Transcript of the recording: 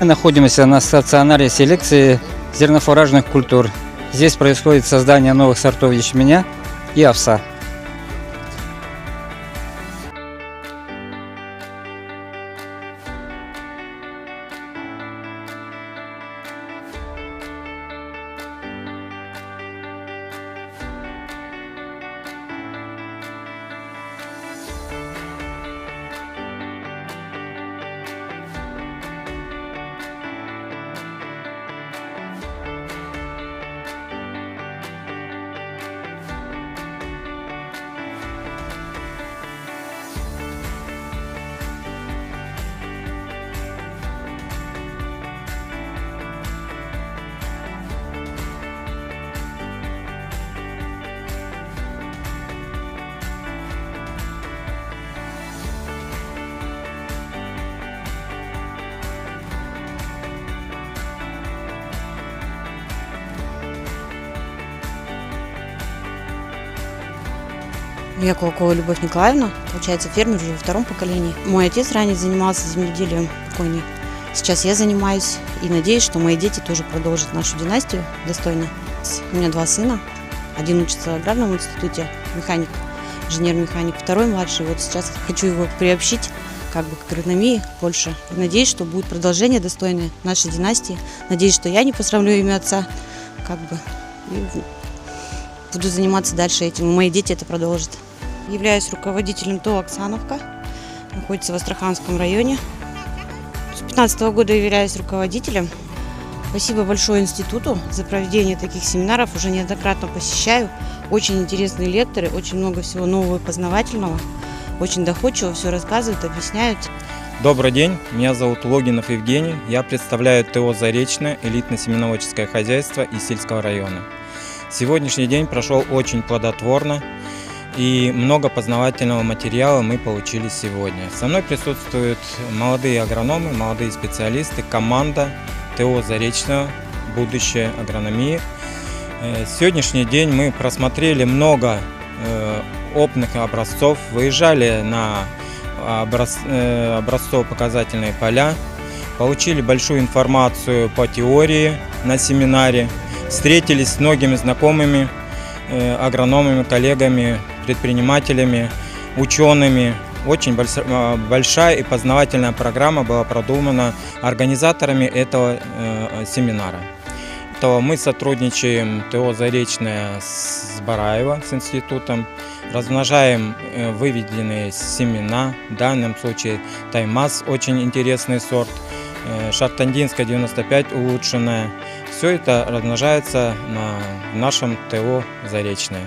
Мы находимся на стационаре селекции зернофуражных культур. Здесь происходит создание новых сортов ячменя и овса. Я Кулакова Любовь Николаевна, получается, фермер уже во втором поколении. Мой отец ранее занимался земледелием покойный. Сейчас я занимаюсь и надеюсь, что мои дети тоже продолжат нашу династию достойно. У меня 2 сына. Один учится в аграрном институте, механик, инженер-механик. Второй младший. Вот сейчас хочу его приобщить к агрономии больше. И надеюсь, что будет продолжение достойное нашей династии. Надеюсь, что я не посрамлю имя отца. И буду заниматься дальше этим. И мои дети это продолжат. Являюсь руководителем ТО «Оксановка». Находится в Астраханском районе. С 2015 года являюсь руководителем. Спасибо большое институту за проведение таких семинаров. Уже неоднократно посещаю. Очень интересные лекторы, очень много всего нового и познавательного. Очень доходчиво все рассказывают, объясняют. Добрый день, меня зовут Логинов Евгений. Я представляю ТО «Заречное» элитно-семеноводческое хозяйство из сельского района. Сегодняшний день прошел очень плодотворно, и много познавательного материала мы получили сегодня. Со мной присутствуют молодые агрономы, молодые специалисты, команда ТО «Заречного. Будущее агрономии». Сегодняшний день мы просмотрели много опытных образцов, выезжали на образцово-показательные поля, получили большую информацию по теории на семинаре, встретились с многими знакомыми агрономами, коллегами, предпринимателями, учеными. Очень большая и познавательная программа была продумана организаторами этого семинара. Мы сотрудничаем ТО «Заречное» с Бараево, с институтом, размножаем выведенные семена, в данном случае Таймас, очень интересный сорт, Шартандинская 95 улучшенная. Все это размножается в нашем ТО «Заречное».